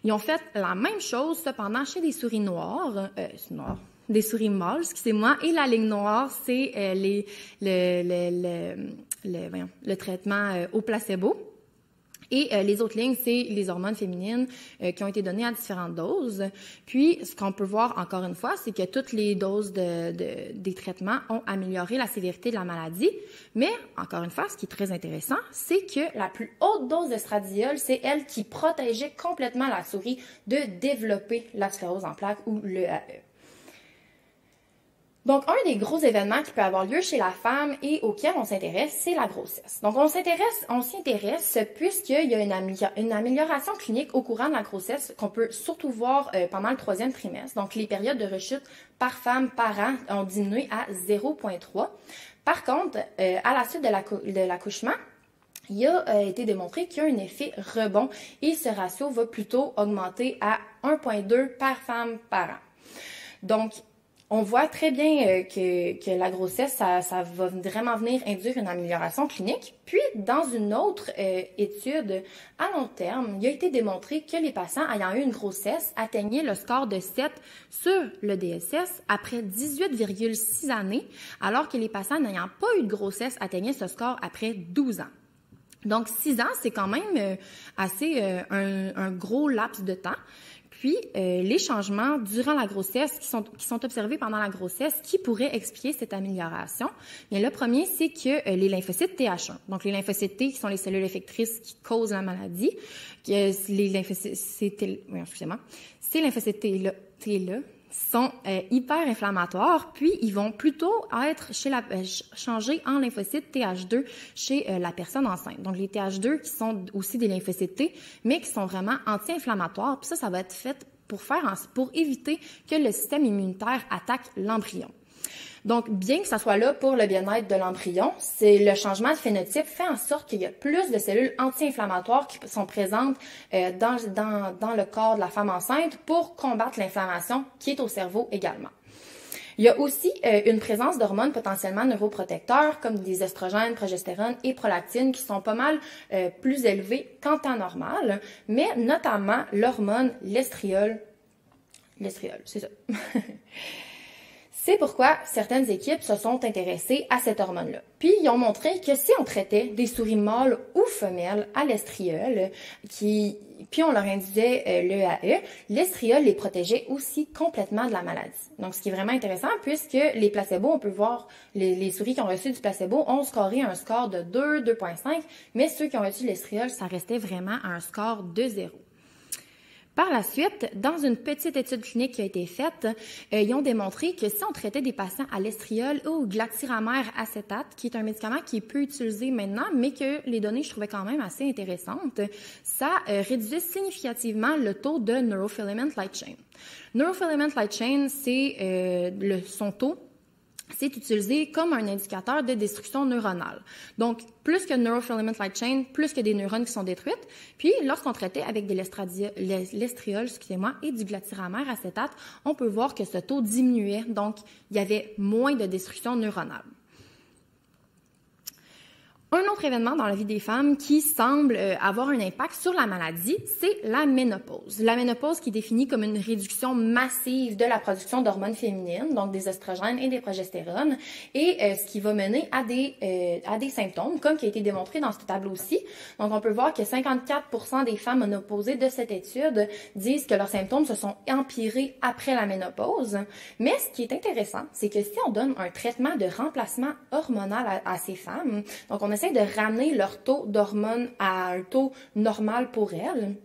Ils ont fait la même chose, cependant, chez des souris noires, des souris mâles, excusez-moi, et la ligne noire, c'est le traitement au placebo. Et les autres lignes, c'est les hormones féminines qui ont été données à différentes doses. Puis, ce qu'on peut voir encore une fois, c'est que toutes les doses des traitements ont amélioré la sévérité de la maladie. Mais, encore une fois, ce qui est très intéressant, c'est que la plus haute dose d'estradiol, c'est elle qui protégeait complètement la souris de développer la sclérose en plaques ou l'EAE. Donc, un des gros événements qui peut avoir lieu chez la femme et auquel on s'intéresse, c'est la grossesse. Donc, on s'y intéresse puisqu'il y a une amélioration clinique au courant de la grossesse qu'on peut surtout voir pendant le 3e trimestre. Donc, les périodes de rechute par femme par an ont diminué à 0,3. Par contre, à la suite de l'accouchement, il a été démontré qu'il y a un effet rebond et ce ratio va plutôt augmenter à 1,2 par femme par an. Donc, on voit très bien que la grossesse, ça va vraiment venir induire une amélioration clinique. Puis, dans une autre étude à long terme, il a été démontré que les patients ayant eu une grossesse atteignaient le score de 7 sur le DSS après 18,6 années, alors que les patients n'ayant pas eu de grossesse atteignaient ce score après 12 ans. Donc, 6 ans, c'est quand même assez un gros laps de temps. Puis, les changements durant la grossesse qui sont observés pendant la grossesse, qui pourraient expliquer cette amélioration? Bien, le premier, c'est que les lymphocytes TH1, donc les lymphocytes T qui sont les cellules effectrices qui causent la maladie, ces lymphocytes T-là sont hyper inflammatoires, puis ils vont plutôt être changés en lymphocytes TH2 chez la personne enceinte. Donc les TH2 qui sont aussi des lymphocytes T, mais qui sont vraiment anti-inflammatoires. Puis ça va être fait pour éviter que le système immunitaire attaque l'embryon. Donc, bien que ça soit là pour le bien-être de l'embryon, c'est le changement de phénotype fait en sorte qu'il y a plus de cellules anti-inflammatoires qui sont présentes dans le corps de la femme enceinte pour combattre l'inflammation qui est au cerveau également. Il y a aussi une présence d'hormones potentiellement neuroprotecteurs comme des estrogènes, progestérone et prolactine qui sont pas mal plus élevées qu'en temps normal, mais notamment l'hormone l'estriol, c'est ça. C'est pourquoi certaines équipes se sont intéressées à cette hormone-là. Puis, ils ont montré que si on traitait des souris mâles ou femelles à l'estriol, puis on leur induisait l'EAE, l'estriol les protégeait aussi complètement de la maladie. Donc, ce qui est vraiment intéressant, puisque les placebos, on peut voir, les souris qui ont reçu du placebo ont scoré un score de 2, 2,5, mais ceux qui ont reçu l'estriol, ça restait vraiment à un score de 0. Par la suite, dans une petite étude clinique qui a été faite, ils ont démontré que si on traitait des patients à l'estriol ou au glaxiramère acétate, qui est un médicament qui est peu utilisé maintenant, mais que les données, je trouvais quand même assez intéressantes, ça réduisait significativement le taux de neurofilament light chain. Neurofilament light chain, c'est son taux. C'est utilisé comme un indicateur de destruction neuronale. Donc, plus que neurofilament light chain, plus que des neurones qui sont détruites. Puis, lorsqu'on traitait avec de l'estriol, et du glaxiramère acétate, on peut voir que ce taux diminuait. Donc, il y avait moins de destruction neuronale. Un autre événement dans la vie des femmes qui semble avoir un impact sur la maladie, c'est la ménopause. La ménopause qui est définie comme une réduction massive de la production d'hormones féminines, donc des oestrogènes et des progestérones, et ce qui va mener à des symptômes, comme qui a été démontré dans ce tableau-ci. Donc, on peut voir que 54% des femmes ménopausées de cette étude disent que leurs symptômes se sont empirés après la ménopause. Mais ce qui est intéressant, c'est que si on donne un traitement de remplacement hormonal à ces femmes, donc on essaie de ramener leur taux d'hormones à un taux normal pour elles.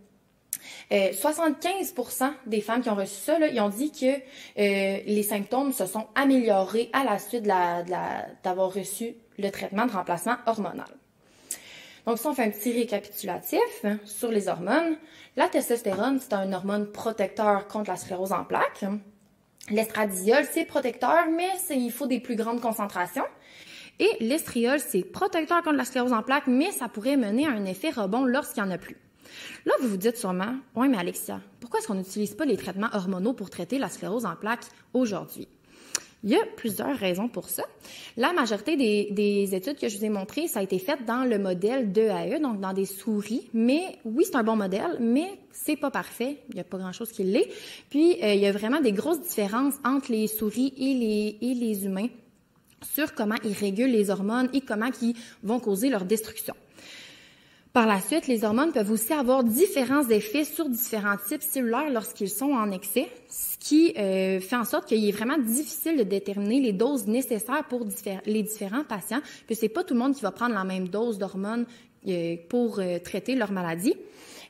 75% des femmes qui ont reçu ça, là, ils ont dit que les symptômes se sont améliorés à la suite d'avoir reçu le traitement de remplacement hormonal. Donc, si on fait un petit récapitulatif sur les hormones, la testostérone, c'est une hormone protecteur contre la sclérose en plaques. L'estradiol, c'est protecteur, mais il faut des plus grandes concentrations. Et l'estriol, c'est protecteur contre la sclérose en plaques, mais ça pourrait mener à un effet rebond lorsqu'il n'y en a plus. Là, vous vous dites sûrement, « Oui, mais Alexia, pourquoi est-ce qu'on n'utilise pas les traitements hormonaux pour traiter la sclérose en plaques aujourd'hui? » Il y a plusieurs raisons pour ça. La majorité des études que je vous ai montrées, ça a été fait dans le modèle d'EAE, donc dans des souris. Mais oui, c'est un bon modèle, mais c'est pas parfait. Il n'y a pas grand-chose qui l'est. Puis, il y a vraiment des grosses différences entre les souris et les humains sur comment ils régulent les hormones et comment ils vont causer leur destruction. Par la suite, les hormones peuvent aussi avoir différents effets sur différents types cellulaires lorsqu'ils sont en excès, ce qui fait en sorte qu'il est vraiment difficile de déterminer les doses nécessaires pour les différents patients, que c'est pas tout le monde qui va prendre la même dose d'hormones pour traiter leur maladie.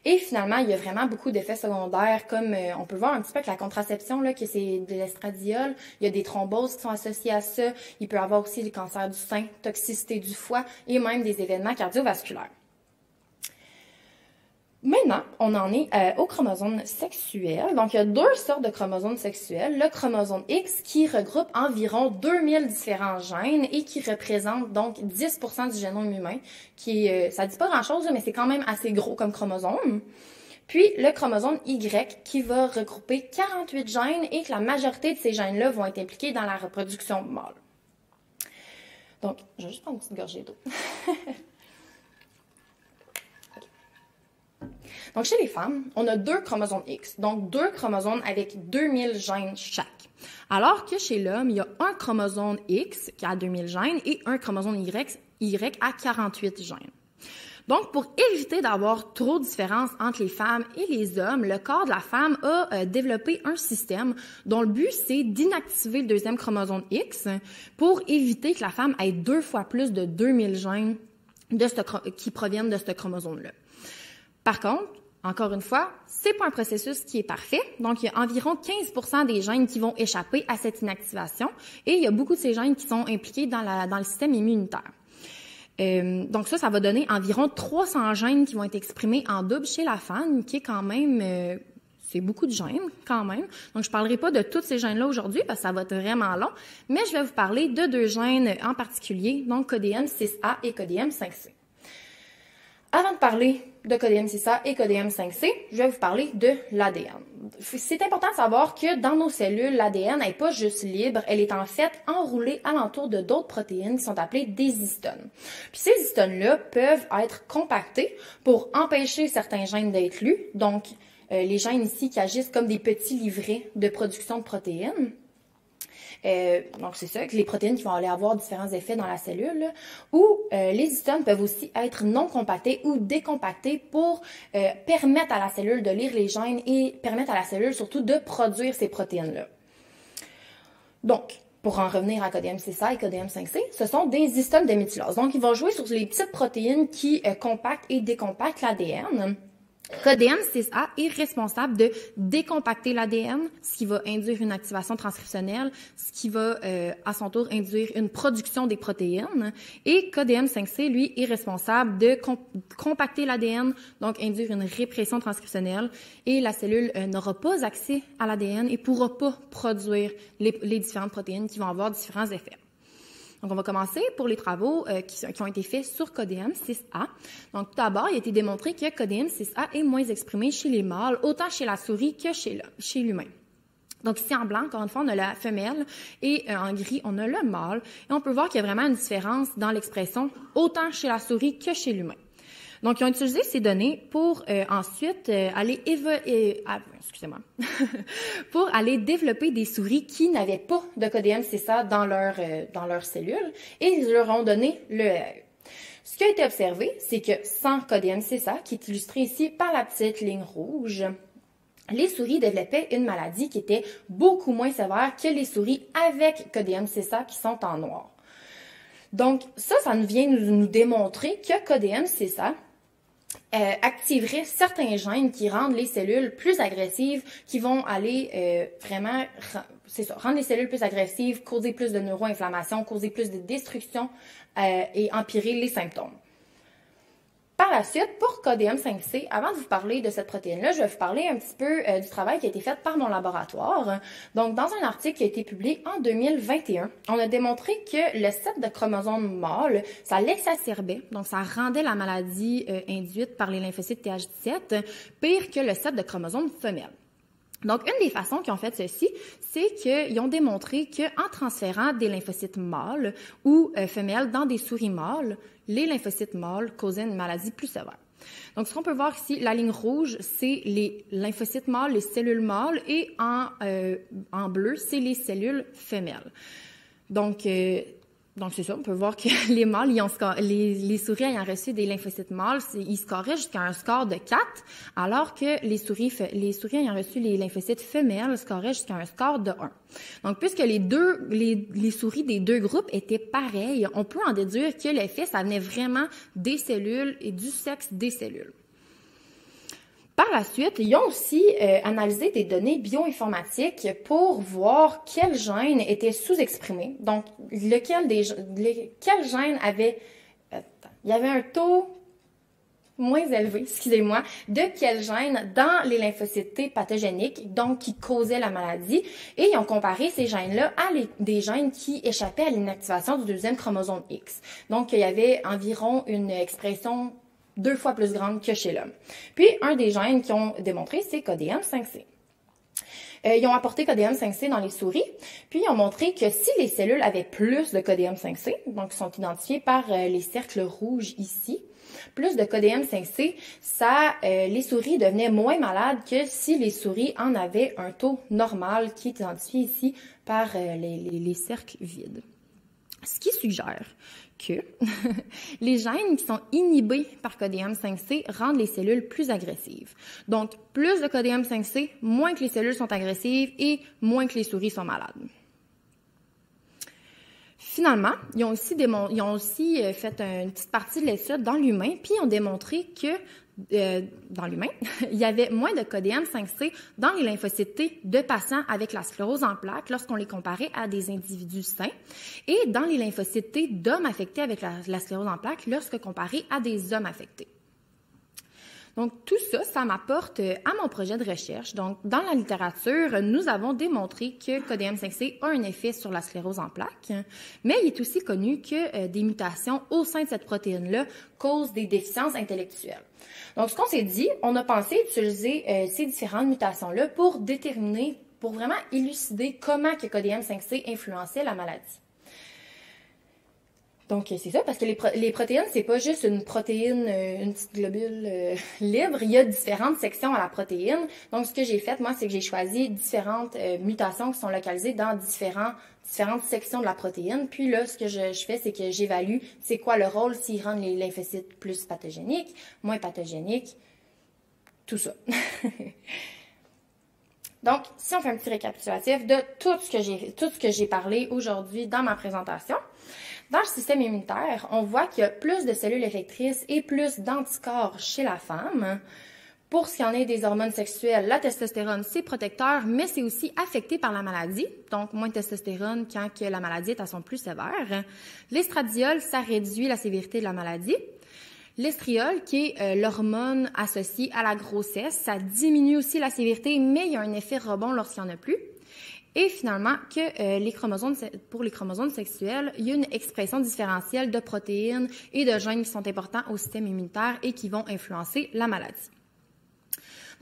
Et finalement, il y a vraiment beaucoup d'effets secondaires, comme on peut voir un petit peu avec la contraception, là, que c'est de l'estradiol. Il y a des thromboses qui sont associées à ça. Il peut y avoir aussi le cancer du sein, toxicité du foie et même des événements cardiovasculaires. Maintenant, on en est aux chromosomes sexuels. Donc, il y a deux sortes de chromosomes sexuels. Le chromosome X qui regroupe environ 2000 différents gènes et qui représente donc 10% du génome humain. Ça dit pas grand-chose, mais c'est quand même assez gros comme chromosome. Puis, le chromosome Y qui va regrouper 48 gènes et que la majorité de ces gènes-là vont être impliqués dans la reproduction mâle. Donc, je vais juste prendre une petite gorgée d'eau. Donc, chez les femmes, on a deux chromosomes X, donc deux chromosomes avec 2000 gènes chaque. Alors que chez l'homme, il y a un chromosome X qui a 2000 gènes et un chromosome Y à 48 gènes. Donc, pour éviter d'avoir trop de différences entre les femmes et les hommes, le corps de la femme a développé un système dont le but, c'est d'inactiver le deuxième chromosome X pour éviter que la femme ait 2 fois plus de 2000 gènes qui proviennent de ce chromosome-là. Par contre, encore une fois, c'est pas un processus qui est parfait. Donc, il y a environ 15% des gènes qui vont échapper à cette inactivation et il y a beaucoup de ces gènes qui sont impliqués dans le système immunitaire. Donc ça va donner environ 300 gènes qui vont être exprimés en double chez la femme, qui est quand même... c'est beaucoup de gènes quand même. Donc, je ne parlerai pas de tous ces gènes-là aujourd'hui parce que ça va être vraiment long, mais je vais vous parler de deux gènes en particulier, donc CODM6A et CODM5C. Avant de parler de CODM6A et CODM5C, je vais vous parler de l'ADN. C'est important de savoir que dans nos cellules, l'ADN n'est pas juste libre, elle est en fait enroulée alentour de d'autres protéines qui sont appelées des histones. Puis ces histones-là peuvent être compactées pour empêcher certains gènes d'être lus, donc les gènes ici qui agissent comme des petits livrets de production de protéines. Donc, c'est ça, que les protéines qui vont aller avoir différents effets dans la cellule, là, ou les histones peuvent aussi être non compactés ou décompactés pour permettre à la cellule de lire les gènes et permettre à la cellule surtout de produire ces protéines-là. Donc, pour en revenir à CODM6A et CODM5C, ce sont des histones de méthylase. Donc, ils vont jouer sur les petites protéines qui compactent et décompactent l'ADN. CODM6A est responsable de décompacter l'ADN, ce qui va induire une activation transcriptionnelle, ce qui va à son tour induire une production des protéines. Et CODM5C, lui, est responsable de compacter l'ADN, donc induire une répression transcriptionnelle. Et la cellule n'aura pas accès à l'ADN et pourra pas produire les différentes protéines qui vont avoir différents effets. Donc, on va commencer pour les travaux qui ont été faits sur CODM6A. Donc, tout d'abord, il a été démontré que CODM6A est moins exprimé chez les mâles, autant chez la souris que chez l'humain. Donc, ici, en blanc, encore une fois, on a la femelle et en gris, on a le mâle. Et on peut voir qu'il y a vraiment une différence dans l'expression, autant chez la souris que chez l'humain. Donc, ils ont utilisé ces données pour ensuite pour aller développer des souris qui n'avaient pas de CODM6A dans leur cellule et ils leur ont donné le RAE. Ce qui a été observé, c'est que sans CODM6A, qui est illustré ici par la petite ligne rouge, les souris développaient une maladie qui était beaucoup moins sévère que les souris avec CODM6A qui sont en noir. Donc, ça nous vient nous démontrer que CODM6A activerait certains gènes qui rendent les cellules plus agressives, qui vont aller rendre les cellules plus agressives, causer plus de neuroinflammation, causer plus de destruction et empirer les symptômes. Par la suite, pour CODM5C, avant de vous parler de cette protéine-là, je vais vous parler un petit peu du travail qui a été fait par mon laboratoire. Donc, dans un article qui a été publié en 2021, on a démontré que le set de chromosomes mâles, ça l'exacerbait, donc ça rendait la maladie induite par les lymphocytes Th17 pire que le set de chromosomes femelles. Donc, une des façons qu'ils ont fait ceci, c'est qu'ils ont démontré qu'en transférant des lymphocytes mâles ou femelles dans des souris mâles, les lymphocytes mâles causaient une maladie plus sévère. Donc, ce qu'on peut voir ici, la ligne rouge, c'est les lymphocytes mâles, les cellules mâles, et en bleu, c'est les cellules femelles. Donc c'est ça, on peut voir que les mâles, les souris ayant reçu des lymphocytes mâles, ils scoraient jusqu'à un score de 4, alors que les souris ayant reçu les lymphocytes femelles scoraient jusqu'à un score de 1. Donc, puisque les souris des deux groupes étaient pareilles, on peut en déduire que l'effet, ça venait vraiment des cellules et du sexe des cellules. Par la suite, ils ont aussi analysé des données bioinformatiques pour voir quels gènes étaient sous-exprimés. Donc, quel gène avait... il y avait un taux moins élevé, excusez-moi, de quel gène dans les lymphocytes T pathogéniques, donc qui causaient la maladie. Et ils ont comparé ces gènes-là à des gènes qui échappaient à l'inactivation du deuxième chromosome X. Donc, il y avait environ une expression 2 fois plus grande que chez l'homme. Puis, un des gènes qu'ils ont démontré, c'est CODM5C. Ils ont apporté CODM5C dans les souris, puis ils ont montré que si les cellules avaient plus de CODM5C, donc ils sont identifiés par les cercles rouges ici, plus de CODM5C, les souris devenaient moins malades que si les souris en avaient un taux normal qui est identifié ici par les cercles vides. Ce qui suggère que les gènes qui sont inhibés par CODM5C rendent les cellules plus agressives. Donc, plus de CODM5C, moins que les cellules sont agressives et moins que les souris sont malades. Finalement, ils ont aussi fait une petite partie de l'étude dans l'humain, puis ils ont démontré que dans l'humain, il y avait moins de CODM5C dans les lymphocytes T de patients avec la sclérose en plaques lorsqu'on les comparait à des individus sains et dans les lymphocytes T d'hommes affectés avec la sclérose en plaques lorsque comparés à des hommes affectés. Donc, tout ça, ça m'apporte à mon projet de recherche. Donc, dans la littérature, nous avons démontré que CODM5C a un effet sur la sclérose en plaques, mais il est aussi connu que des mutations au sein de cette protéine-là causent des déficiences intellectuelles. Donc, ce qu'on s'est dit, on a pensé utiliser ces différentes mutations-là pour vraiment élucider comment que CODM5C influençait la maladie. Donc, c'est ça, parce que les protéines, c'est pas juste une protéine, une petite globule libre. Il y a différentes sections à la protéine. Donc, ce que j'ai fait, moi, c'est que j'ai choisi différentes mutations qui sont localisées dans différentes sections de la protéine. Puis là, ce que je fais, c'est que j'évalue c'est quoi le rôle s'ils rendent les lymphocytes plus pathogéniques, moins pathogéniques, tout ça. Donc, si on fait un petit récapitulatif de tout ce que j'ai parlé aujourd'hui dans ma présentation, dans le système immunitaire, on voit qu'il y a plus de cellules effectrices et plus d'anticorps chez la femme. Pour ce qui en est des hormones sexuelles, la testostérone, c'est protecteur, mais c'est aussi affecté par la maladie. Donc, moins de testostérone quand que la maladie est à son plus sévère. L'estradiol, ça réduit la sévérité de la maladie. L'estriol, qui est l'hormone associée à la grossesse, ça diminue aussi la sévérité, mais il y a un effet rebond lorsqu'il n'y en a plus. Et finalement, que pour les chromosomes sexuels, il y a une expression différentielle de protéines et de gènes qui sont importants au système immunitaire et qui vont influencer la maladie.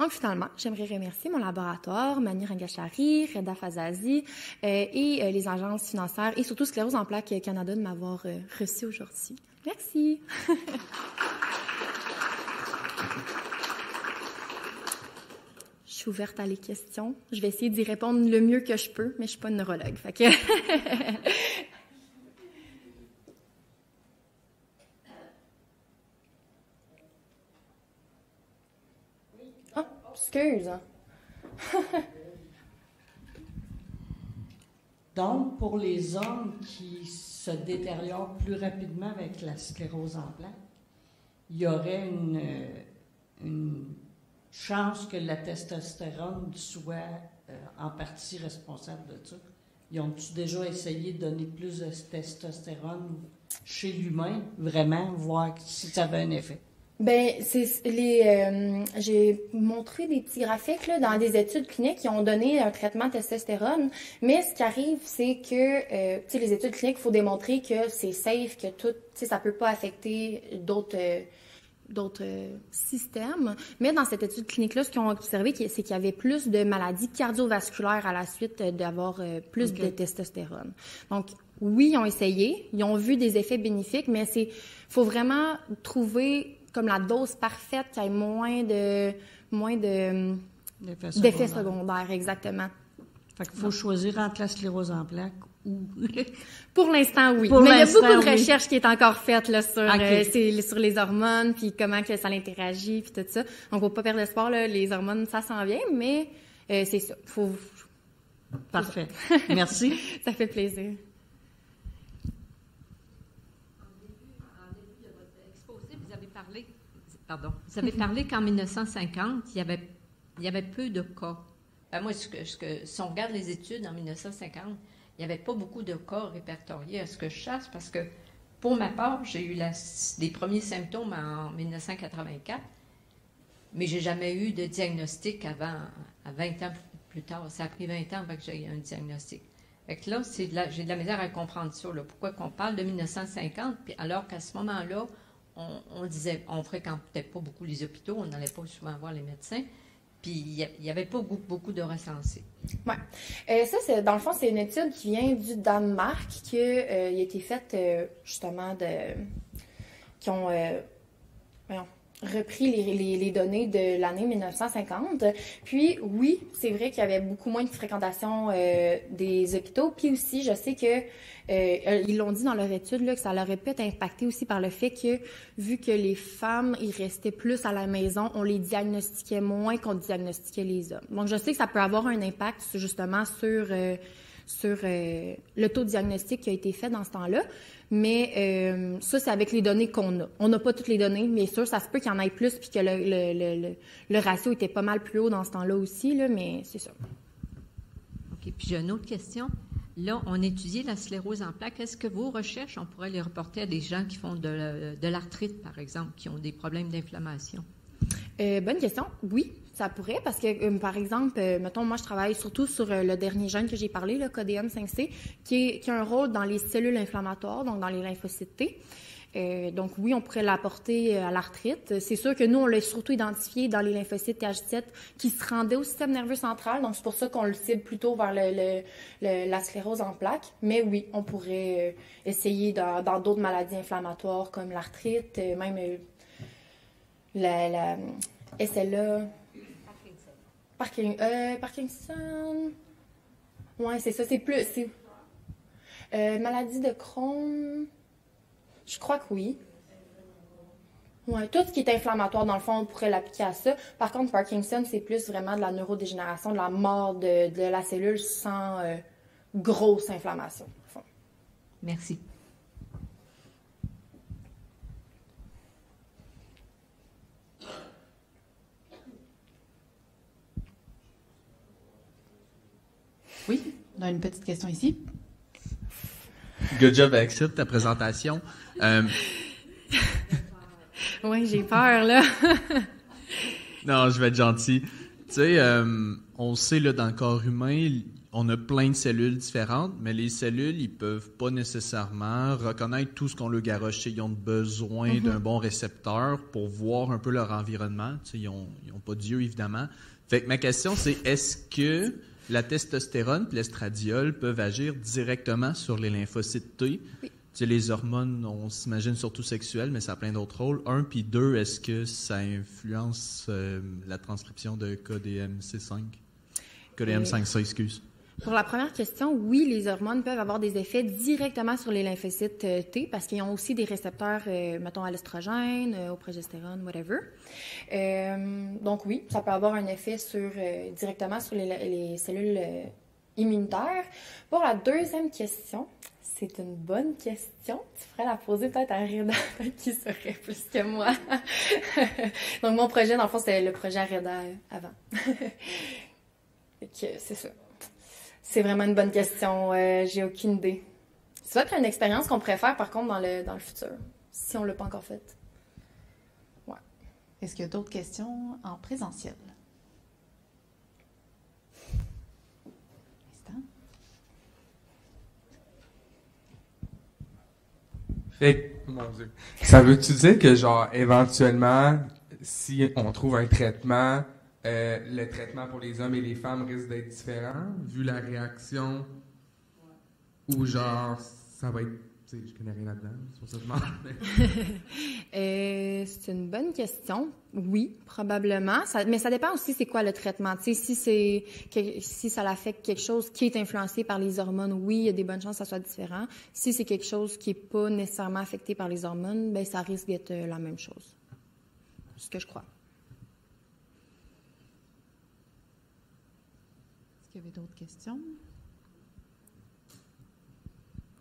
Donc, finalement, j'aimerais remercier mon laboratoire, Mani Rangachari, Reda Fazazi et les agences financières et surtout Sclérose en plaques Canada de m'avoir reçu aujourd'hui. Merci! Je suis ouverte à les questions. Je vais essayer d'y répondre le mieux que je peux, mais je suis pas une neurologue. Fait que... Oh, excuse. Donc, pour les hommes qui se détériorent plus rapidement avec la sclérose en plaques, il y aurait une chance que la testostérone soit en partie responsable de ça. Ils ont-ils déjà essayé de donner plus de testostérone chez l'humain, vraiment, voir si ça avait un effet? Ben, j'ai montré des petits graphiques là, dans des études cliniques qui ont donné un traitement de testostérone, mais ce qui arrive, c'est que, tu sais, les études cliniques, il faut démontrer que c'est safe, que tout, tu sais, ça peut pas affecter d'autres systèmes. Mais dans cette étude clinique-là, ce qu'ils ont observé, c'est qu'il y avait plus de maladies cardiovasculaires à la suite d'avoir plus de testostérone. Donc, oui, ils ont essayé, ils ont vu des effets bénéfiques, mais faut vraiment trouver comme la dose parfaite qui ait moins d'effets secondaires, exactement. Fait qu'il faut choisir entre la sclérose en plaques ou... Pour l'instant, oui. Mais il y a beaucoup de recherches qui est encore faite là, sur les hormones, puis comment que ça interagit, puis tout ça. Donc, faut pas perdre espoir, là, les hormones, ça s'en vient, mais c'est ça. Parfait. Merci. Ça fait plaisir. Vous avez parlé qu'en 1950, il y avait peu de cas. Ben moi, si on regarde les études en 1950, il n'y avait pas beaucoup de cas répertoriés à ce que je sache, parce que pour ma part, j'ai eu les premiers symptômes en 1984, mais j'ai jamais eu de diagnostic à 20 ans plus tard. Ça a pris 20 ans avant que j'aie un diagnostic. Fait que là, j'ai de la misère à comprendre ça. Là. Pourquoi qu'on parle de 1950, puis alors qu'à ce moment-là, on disait, on fréquentait pas beaucoup les hôpitaux, on n'allait pas souvent voir les médecins, puis il n'y avait pas beaucoup de recensés. Oui. Ça, dans le fond, c'est une étude qui vient du Danemark, qui a été faite, justement, qui ont repris les données de l'année 1950. Puis, oui, c'est vrai qu'il y avait beaucoup moins de fréquentation des hôpitaux. Puis aussi, je sais que ils l'ont dit dans leur étude là, que ça leur aurait pu être impacté aussi par le fait que, vu que les femmes, ils restaient plus à la maison, on les diagnostiquait moins qu'on diagnostiquait les hommes. Donc, je sais que ça peut avoir un impact, justement, sur le taux de diagnostic qui a été fait dans ce temps-là. Mais ça, c'est avec les données qu'on a. On n'a pas toutes les données, bien sûr. Ça se peut qu'il y en ait plus puis que le ratio était pas mal plus haut dans ce temps-là aussi, là, mais c'est ça. OK. Puis j'ai une autre question. Là, on étudie la sclérose en plaques. Est-ce que vos recherches, on pourrait les reporter à des gens qui font de l'arthrite, par exemple, qui ont des problèmes d'inflammation? Bonne question. Oui, ça pourrait, parce que, par exemple, mettons, moi, je travaille surtout sur le dernier gène que j'ai parlé, le KDM5C, qui a un rôle dans les cellules inflammatoires, donc dans les lymphocytes T. Donc oui, on pourrait l'apporter à l'arthrite. C'est sûr que nous, on l'a surtout identifié dans les lymphocytes Th17 qui se rendaient au système nerveux central. Donc c'est pour ça qu'on le cible plutôt vers la sclérose en plaques. Mais oui, on pourrait essayer dans d'autres maladies inflammatoires comme l'arthrite, même la SLA. Parkinson. Ouais, c'est ça. C'est plus... maladie de Crohn... Je crois que oui. Ouais, tout ce qui est inflammatoire, dans le fond, on pourrait l'appliquer à ça. Par contre, Parkinson, c'est plus vraiment de la neurodégénération, de la mort de la cellule sans grosse inflammation. Merci. Oui, on a une petite question ici. Good job avec ça, ta présentation. Oui, j'ai peur, là. Non, je vais être gentil. Tu sais, on sait, là, dans le corps humain, on a plein de cellules différentes, mais les cellules, ils peuvent pas nécessairement reconnaître tout ce qu'on leur garoche. Ils ont besoin d'un bon récepteur pour voir un peu leur environnement. Tu sais, ils ont pas d'yeux, évidemment. Fait que ma question, c'est est-ce que la testostérone et l'estradiol peuvent agir directement sur les lymphocytes T? Oui. Tu sais, les hormones, on s'imagine surtout sexuelles, mais ça a plein d'autres rôles. 1, puis 2, est-ce que ça influence la transcription de KDM5C? KDM5C, excuse. Pour la première question, oui, les hormones peuvent avoir des effets directement sur les lymphocytes T parce qu'ils ont aussi des récepteurs, mettons, à l'estrogène, au progestérone, whatever. Donc oui, ça peut avoir un effet directement sur les cellules immunitaires. Pour la deuxième question, c'est une bonne question. Tu ferais la poser peut-être à Reda qui serait plus que moi. Donc mon projet, dans le fond, c'était le projet Reda avant. C'est ça. C'est vraiment une bonne question. J'ai aucune idée. Ça va être une expérience qu'on pourrait faire, par contre, dans le futur, si on ne l'a pas encore faite. Ouais. Est-ce qu'il y a d'autres questions en présentiel? Fait que, mon Dieu. Ça veut-tu dire que, genre, éventuellement, si on trouve un traitement, le traitement pour les hommes et les femmes risque d'être différent, vu la réaction, ou genre, ça va être... Tu sais, je connais rien là-dedans, c'est pour ça que je m'en... C'est une bonne question. Oui, probablement. Mais ça dépend aussi c'est quoi le traitement. Tu sais, si ça affecte quelque chose qui est influencé par les hormones, oui, il y a des bonnes chances que ça soit différent. Si c'est quelque chose qui n'est pas nécessairement affecté par les hormones, ben ça risque d'être la même chose. C'est ce que je crois. Est-ce qu'il y avait d'autres questions?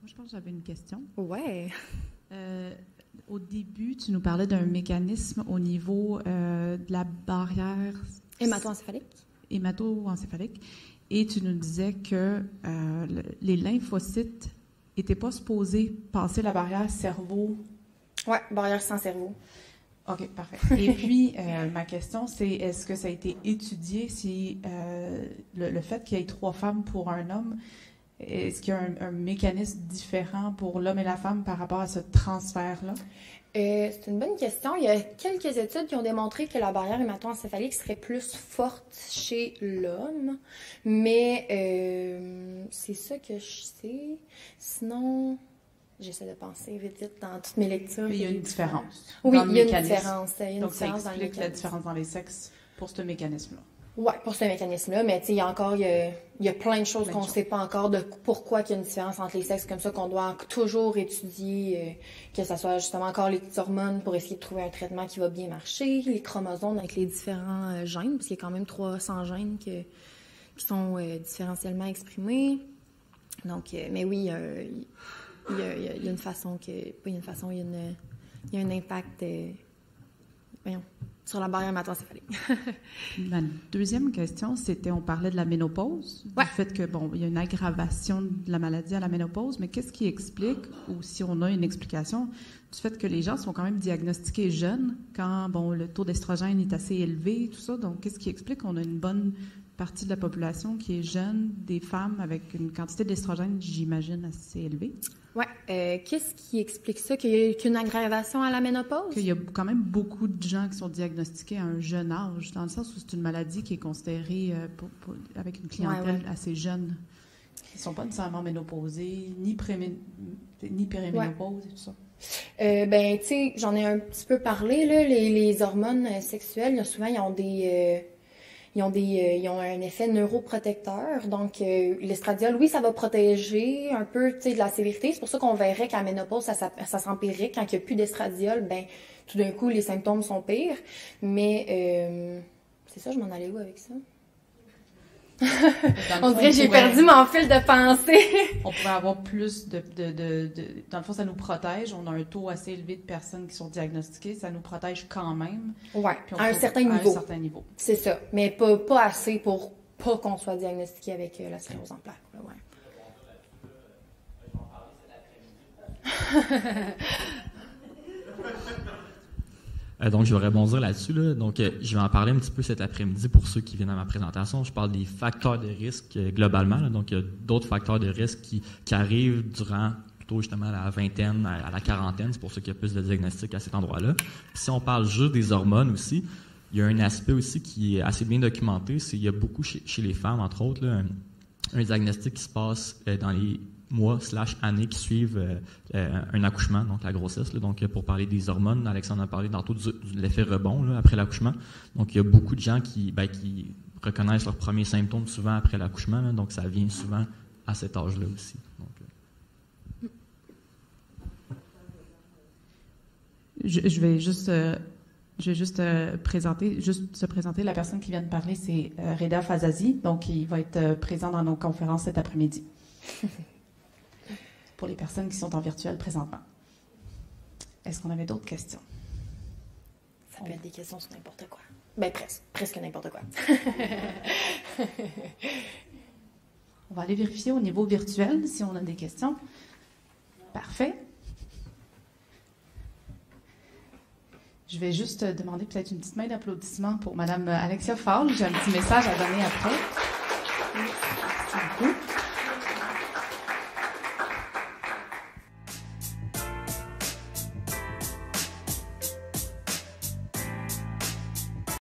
Moi, je pense que j'avais une question. Ouais. Au début, tu nous parlais d'un mécanisme au niveau de la barrière... Hémato-encéphalique. Et tu nous disais que les lymphocytes n'étaient pas supposés passer la barrière cerveau. Oui, barrière sans cerveau. OK, parfait. Et puis, ma question, c'est est-ce que ça a été étudié si le fait qu'il y ait 3 femmes pour un homme, est-ce qu'il y a un mécanisme différent pour l'homme et la femme par rapport à ce transfert-là? C'est une bonne question. Il y a quelques études qui ont démontré que la barrière hémato-encéphalique serait plus forte chez l'homme, mais c'est ça que je sais. Sinon, j'essaie de penser vite dans toutes mes lectures. Mais il y a une différence. Oui, il y a une différence. Donc, ça explique la différence dans les sexes pour ce mécanisme-là. Oui, pour ce mécanisme-là, mais il y a plein de choses qu'on ne sait pas encore de pourquoi il y a une différence entre les sexes, comme ça qu'on doit toujours étudier, que ce soit justement encore les petites hormones pour essayer de trouver un traitement qui va bien marcher, les chromosomes avec les différents gènes, parce qu'il y a quand même 300 gènes qui sont différentiellement exprimés. Donc, mais oui, il y a une façon il y a un impact sur la barrière hémato-encéphalique. Ma deuxième question, c'était, on parlait de la ménopause, du fait que, il y a une aggravation de la maladie à la ménopause, mais qu'est-ce qui explique, ou si on a une explication, du fait que les gens sont quand même diagnostiqués jeunes quand, le taux d'estrogène est assez élevé, tout ça, donc qu'est-ce qui explique qu'on a une bonne partie de la population qui est jeune, des femmes avec une quantité d'estrogène, j'imagine, assez élevée. Oui. Qu'est-ce qui explique ça? Qu'il y a une aggravation à la ménopause? Qu'il y a quand même beaucoup de gens qui sont diagnostiqués à un jeune âge, dans le sens où c'est une maladie qui est considérée avec une clientèle assez jeune. Ils ne sont pas nécessairement ménopausés, ni périménopause et tout ça. Tu sais, j'en ai un petit peu parlé, là, les hormones sexuelles, souvent, ils ont un effet neuroprotecteur. Donc, l'estradiol, oui, ça va protéger un peu, tu sais, de la sévérité. C'est pour ça qu'on verrait qu'à la ménopause, ça s'empirerait. Quand il n'y a plus d'estradiol, tout d'un coup, les symptômes sont pires. Mais, c'est ça, je m'en allais où avec ça? On dirait que j'ai perdu mon fil de pensée. On pourrait avoir plus dans le fond, ça nous protège. On a un taux assez élevé de personnes qui sont diagnostiquées. Ça nous protège quand même. Oui, à un certain niveau. C'est ça. Mais pas assez pour pas qu'on soit diagnostiqué avec la sclérose en plaques. Ouais. Donc, je vais rebondir là-dessus. Donc, je vais en parler un petit peu cet après-midi pour ceux qui viennent à ma présentation. Je parle des facteurs de risque globalement. Donc, il y a d'autres facteurs de risque qui arrivent durant plutôt justement la vingtaine à la quarantaine. C'est pour ça qu'il y a plus de diagnostics à cet endroit-là. Puis, si on parle juste des hormones aussi, il y a un aspect aussi qui est assez bien documenté. Il y a beaucoup chez les femmes, entre autres, là, un diagnostic qui se passe dans les mois/années qui suivent un accouchement, donc la grossesse. Là. Donc, pour parler des hormones, Alexandre a parlé tantôt de l'effet rebond là, après l'accouchement. Donc, il y a beaucoup de gens qui reconnaissent leurs premiers symptômes souvent après l'accouchement. Là, donc, ça vient souvent à cet âge-là aussi. Donc, Je vais juste se présenter. La personne qui vient de parler, c'est Reda Fazazi. Donc, il va être présent dans nos conférences cet après-midi. Pour les personnes qui sont en virtuel présentement. Est-ce qu'on avait d'autres questions? Ça peut être des questions sur n'importe quoi. Presque n'importe quoi. On va aller vérifier au niveau virtuel si on a des questions. Parfait. Je vais juste demander peut-être une petite main d'applaudissement pour Mme Alexia Fall. J'ai un petit message à donner après.